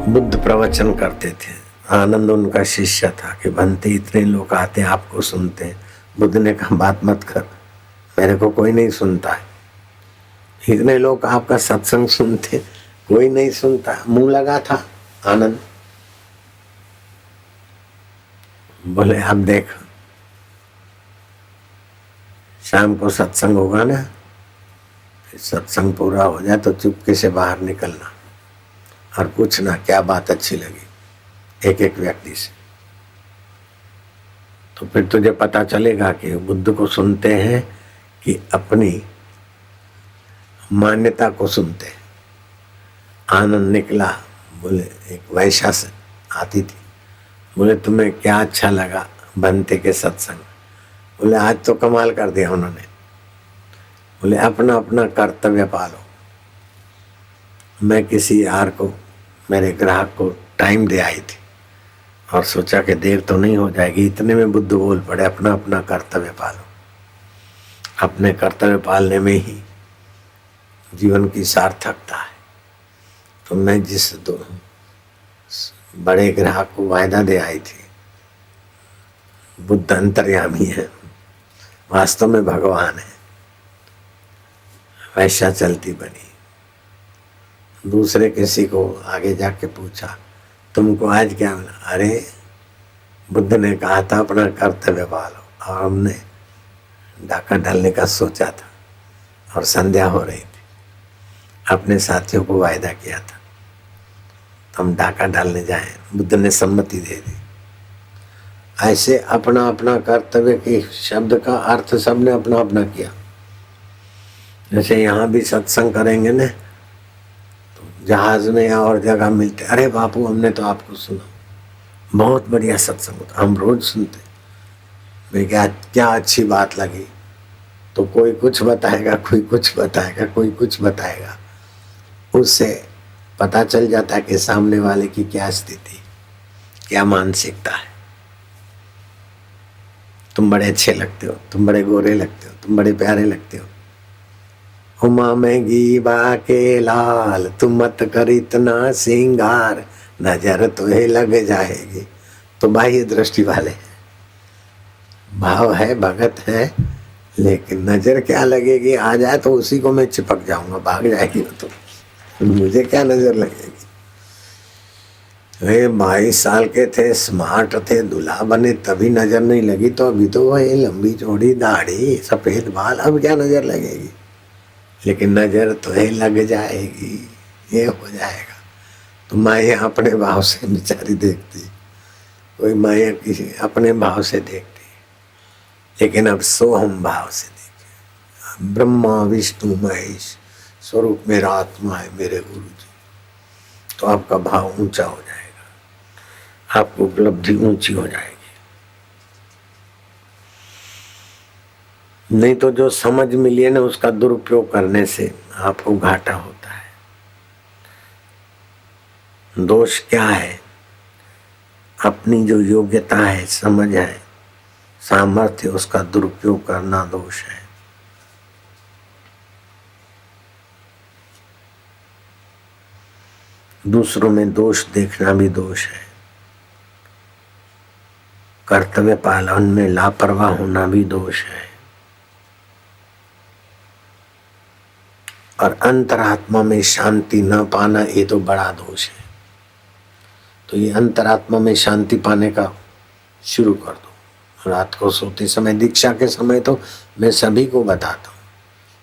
बुद्ध प्रवचन करते थे। आनंद उनका शिष्य था कि बनते इतने लोग आते आपको सुनते हैं। बुद्ध ने कहा बात मत कर, मेरे को कोई नहीं सुनता है। इतने लोग आपका सत्संग सुनते, कोई नहीं सुनता। मुंह लगा था आनंद। बोले अब देख, शाम को सत्संग होगा ना, सत्संग पूरा हो जाए तो चुपके से बाहर निकलना और पूछना क्या बात अच्छी लगी एक एक व्यक्ति से। तो फिर तुझे पता चलेगा कि बुद्ध को सुनते हैं कि अपनी मान्यता को सुनते हैं। आनंद निकला, बोले एक वैश्या से आती थी, बोले तुम्हें क्या अच्छा लगा बनते के सत्संग? बोले आज तो कमाल कर दिया उन्होंने। बोले अपना अपना कर्तव्य पालो। मैं किसी यार को, मेरे ग्राहक को टाइम दे आई थी और सोचा कि देर तो नहीं हो जाएगी, इतने में बुद्ध बोल पड़े अपना अपना कर्तव्य पालो। अपने कर्तव्य पालने में ही जीवन की सार्थकता है। तो मैं जिस बड़े ग्राहक को वायदा दे आई थी, बुद्ध अंतर्यामी है, वास्तव में भगवान है, वैसा चलती बनी। दूसरे किसी को आगे जाके पूछा तुमको आज क्या मिला? अरे बुद्ध ने कहा था अपना कर्तव्य पालो, और हमने डाका डालने का सोचा था और संध्या हो रही थी। अपने साथियों को वायदा किया था तो हम डाका डालने जाएं, बुद्ध ने सम्मति दे दी। ऐसे अपना अपना कर्तव्य के शब्द का अर्थ सबने अपना अपना किया। जैसे यहाँ भी सत्संग करेंगे ना, तो जहाज में या और जगह मिलते, अरे बापू हमने तो आपको सुना, बहुत बढ़िया सत्संग होता, हम रोज सुनते। मैं क्या अच्छी बात लगी, तो कोई कुछ बताएगा, कोई कुछ बताएगा, कोई कुछ बताएगा। उससे पता चल जाता है कि सामने वाले की क्या स्थिति, क्या मानसिकता है। तुम बड़े अच्छे लगते हो, तुम बड़े गोरे लगते हो, तुम बड़े प्यारे लगते हो, हुमा में गीबा के लाल, तुम मत कर इतना सिंगार, नजर तो ही लग जाएगी। तो बाह्य दृष्टि वाले भाव है, भगत है, लेकिन नजर क्या लगेगी? आ जाए तो उसी को मैं चिपक जाऊंगा, भाग जाएगी तो मुझे क्या नजर लगेगी? वे 22 साल के थे, स्मार्ट थे, दूल्हा बने तभी नजर नहीं लगी, तो अभी तो वही लंबी चौड़ी दाढ़ी, सफेद बाल, अब क्या नजर लगेगी? लेकिन नजर तो ही लग जाएगी, ये हो जाएगा। तो माया अपने भाव से बेचारी देखती, कोई माया किसी अपने भाव से देखती, लेकिन अब सोहम भाव से देखे। ब्रह्मा विष्णु महेश स्वरूप मेरा आत्मा है मेरे गुरु जी, तो आपका भाव ऊंचा हो जाएगा, आपको उपलब्धि ऊंची हो जाएगी। नहीं तो जो समझ मिली है ना, उसका दुरुपयोग करने से आपको घाटा होता है। दोष क्या है? अपनी जो योग्यता है, समझ है, सामर्थ्य, उसका दुरुपयोग करना दोष है। दूसरों में दोष देखना भी दोष है। कर्तव्य पालन में लापरवाह होना भी दोष है। और अंतरात्मा में शांति न पाना, ये तो बड़ा दोष है। तो ये अंतरात्मा में शांति पाने का शुरू कर दो। रात को सोते समय, दीक्षा के समय तो मैं सभी को बताता हूँ,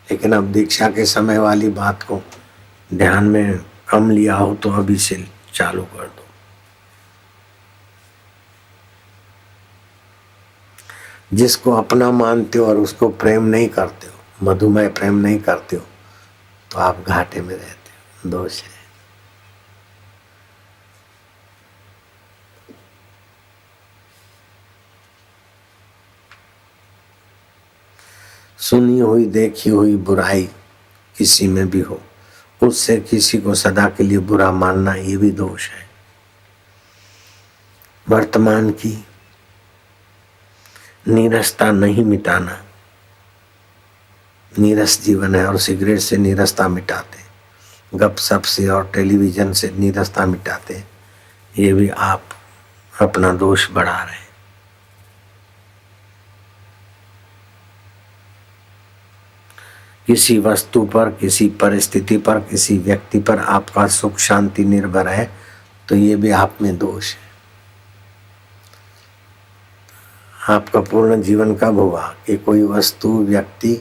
लेकिन अब दीक्षा के समय वाली बात को ध्यान में कम लिया हो तो अभी से चालू कर दो। जिसको अपना मानते हो और उसको प्रेम नहीं करते हो, मधुमेह प्रेम नहीं करते हो, तो आप घाटे में रहते हो, दोष है। सुनी हुई देखी हुई बुराई किसी में भी हो, उससे किसी को सदा के लिए बुरा मानना, ये भी दोष है। वर्तमान की नीरसता नहीं मिटाना, नीरस जीवन है और सिगरेट से नीरसता मिटाते, गपशप से और टेलीविजन से नीरसता मिटाते हैं, ये भी आप अपना दोष बढ़ा रहे हैं। किसी वस्तु पर, किसी परिस्थिति पर, किसी व्यक्ति पर आपका सुख शांति निर्भर है तो ये भी आप में दोष है। आपका पूर्ण जीवन कब हुआ कि कोई वस्तु व्यक्ति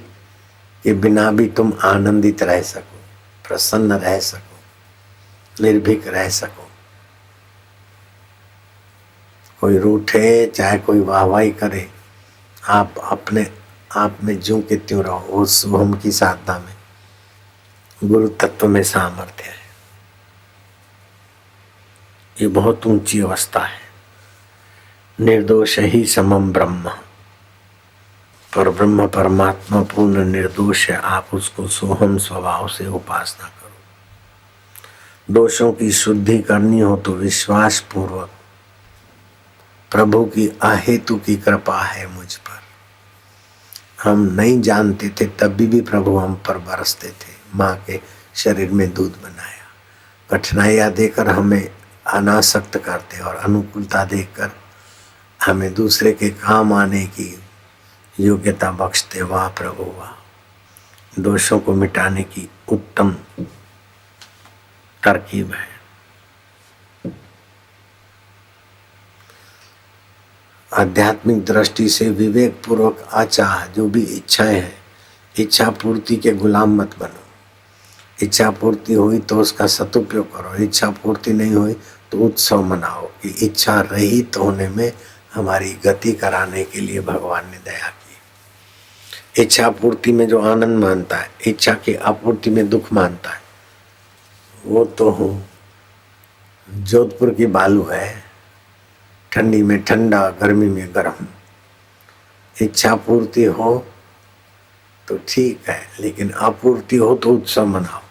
के बिना भी तुम आनंदित रह सको, प्रसन्न रह सको, निर्भीक रह सको। कोई रूठे चाहे कोई वाहवाही करे, आप अपने आप में ज्यों के त्यों रहो। वो शुभम की साधना में, गुरु तत्व में सामर्थ्य है। ये बहुत ऊंची अवस्था है। निर्दोष ही समम ब्रह्म, पर ब्रह्म परमात्मा पूर्ण निर्दोष है। आप उसको सोहम स्वभाव से उपासना करो। दोषों की शुद्धि करनी हो तो विश्वास पूर्वक, प्रभु की अहेतु की कृपा है मुझ पर। हम नहीं जानते थे तभी भी प्रभु हम पर बरसते थे। माँ के शरीर में दूध बनाया, कठिनाइयाँ देकर हमें अनासक्त करते और अनुकूलता देकर हमें दूसरे के काम आने की योग्यता बख्शते। वाह प्रभु वाह। दोषों को मिटाने की उत्तम तरकीब है। आध्यात्मिक दृष्टि से विवेक पूर्वक आचार जो भी इच्छाएं हैं, इच्छा पूर्ति के गुलाम मत बनो। इच्छा पूर्ति हुई तो उसका सदुपयोग करो, इच्छा पूर्ति नहीं हुई तो उत्सव मनाओ कि इच्छा रहित होने में हमारी गति कराने के लिए भगवान ने दया की। इच्छा पूर्ति में जो आनंद मानता है, इच्छा की आपूर्ति में दुख मानता है, वो तो हूँ जोधपुर की बालू है, ठंडी में ठंडा, गर्मी में गर्म। इच्छा पूर्ति हो तो ठीक है, लेकिन अपूर्ति हो तो उत्सव मनाओ।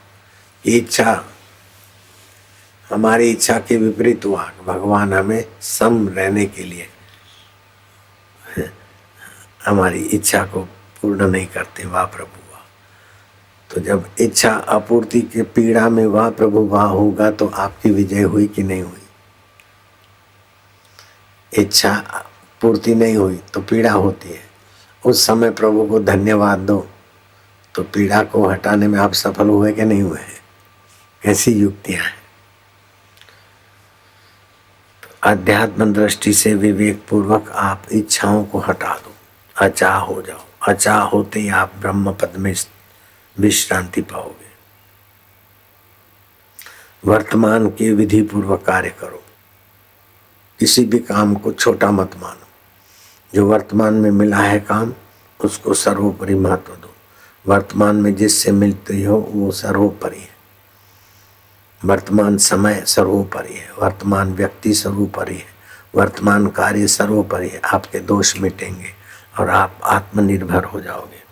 इच्छा हमारी इच्छा के विपरीत हुआ, भगवान हमें सम रहने के लिए हमारी इच्छा को पूर्ण नहीं करते। वाह प्रभु वाह। तो जब इच्छा अपूर्ति के पीड़ा में वाह प्रभु वाह होगा तो आपकी विजय हुई कि नहीं हुई। इच्छा पूर्ति नहीं हुई तो पीड़ा होती है। उस समय प्रभु को धन्यवाद दो तो पीड़ा को हटाने में आप सफल हुए कि नहीं हुए। कैसी युक्तियां हैं। अध्यात्म दृष्टि से विवेक पूर्वक आप इच्छाओं को हटा दो, अचाह हो जाओ। अचाह होते ही आप ब्रह्म पद में विश्रांति पाओगे। वर्तमान के विधि पूर्वक कार्य करो। किसी भी काम को छोटा मत मानो। जो वर्तमान में मिला है काम, उसको सर्वोपरि महत्व दो। वर्तमान में जिससे मिलती हो वो सर्वोपरि है। वर्तमान समय सर्वोपरि है, वर्तमान व्यक्ति सर्वोपरि है, वर्तमान कार्य सर्वोपरि है। आपके दोष मिटेंगे और आप आत्मनिर्भर हो जाओगे।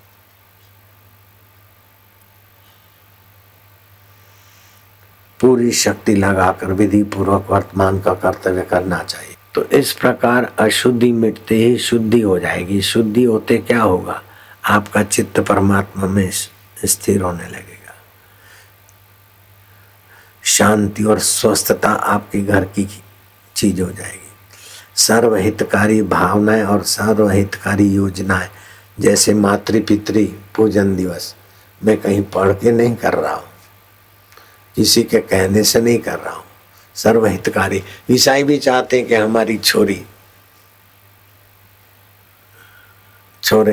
पूरी शक्ति लगाकर विधि पूर्वक वर्तमान का कर्तव्य करना चाहिए। तो इस प्रकार अशुद्धि मिटते ही शुद्धि हो जाएगी। शुद्धि होते क्या होगा, आपका चित्त परमात्मा में स्थिर होने लगेगा। शांति और स्वस्थता आपके घर की चीज हो जाएगी। सर्वहितकारी भावनाएं और सर्वहितकारी योजनाएं, जैसे मातृ-पितृ पूजन दिवस, मैं कहीं पढ़ के नहीं कर रहा हूँ, किसी के कहने से नहीं कर रहा हूँ। सर्वहितकारी। ईसाई भी चाहते हैं कि हमारी छोरे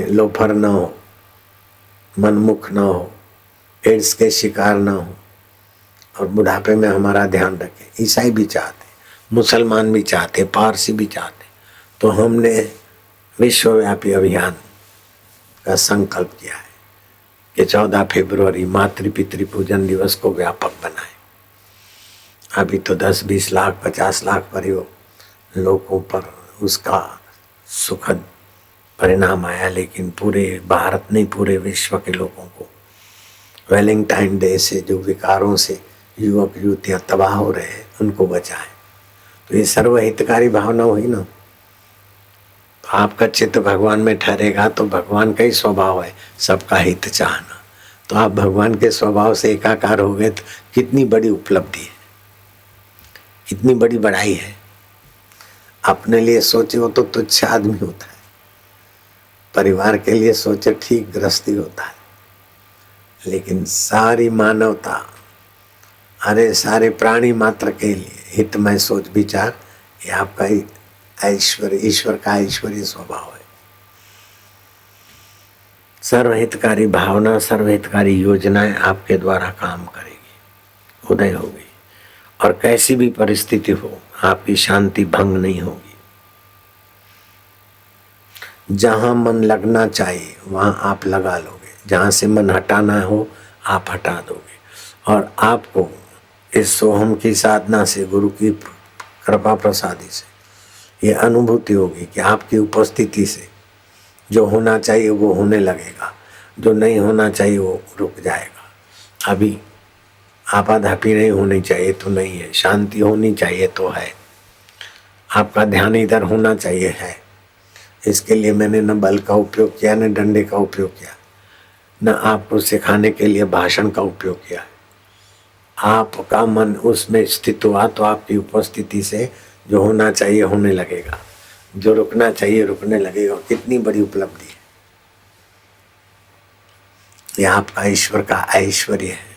लोफर न हो, मनमुख न हो, एड्स के शिकार न हो और बुढ़ापे में हमारा ध्यान रखें। ईसाई भी चाहते, मुसलमान भी चाहते, पारसी भी चाहते। तो हमने विश्वव्यापी अभियान का संकल्प किया है कि 14 फरवरी मातृ पितृ पूजन दिवस को व्यापक बनाए। अभी तो 10, 20 लाख, 50 लाख परिवार लोगों पर उसका सुखद परिणाम आया, लेकिन पूरे भारत नहीं, पूरे विश्व के लोगों को वैलेंटाइन डे से जो विकारों से युवक युवतियां तबाह हो रहे हैं उनको बचाएं। तो ये सर्वहितकारी भावना हुई ना। आपका चित्त भगवान में ठहरेगा तो भगवान का ही स्वभाव है सबका हित चाहना। तो आप भगवान के स्वभाव से एकाकार हो गए, तो कितनी बड़ी उपलब्धि है, कितनी बड़ी बड़ाई है। अपने लिए सोचे हो तो तुच्छ आदमी होता है, परिवार के लिए सोचे ठीक गृहस्थी होता है, लेकिन सारी मानवता, अरे सारे प्राणी मात्र के लिए हितमय सोच विचार, ये आपका ऐश्वर्य, ईश्वर का ऐश्वर्य स्वभाव है। सर्वहितकारी भावना, सर्वहितकारी योजनाएं आपके द्वारा काम करेगी, उदय होगी, और कैसी भी परिस्थिति हो आपकी शांति भंग नहीं होगी। जहां मन लगना चाहिए वहां आप लगा लोगे, जहां से मन हटाना हो आप हटा दोगे, और आपको इस सोहम की साधना से, गुरु की कृपा प्रसादी से ये अनुभूति होगी कि आपकी उपस्थिति से जो होना चाहिए वो होने लगेगा, जो नहीं होना चाहिए वो रुक जाएगा। अभी आपाधापी नहीं होनी चाहिए तो नहीं है, शांति होनी चाहिए तो है, आपका ध्यान इधर होना चाहिए है। इसके लिए मैंने न बल का उपयोग किया, न डंडे का उपयोग किया, न आपको सिखाने के लिए भाषण का उपयोग किया। आपका मन उसमें स्थित हुआ तो आपकी उपस्थिति से जो होना चाहिए होने लगेगा, जो रुकना चाहिए रुकने लगेगा। कितनी बड़ी उपलब्धि है, यह आपका ईश्वर का ऐश्वर्य है।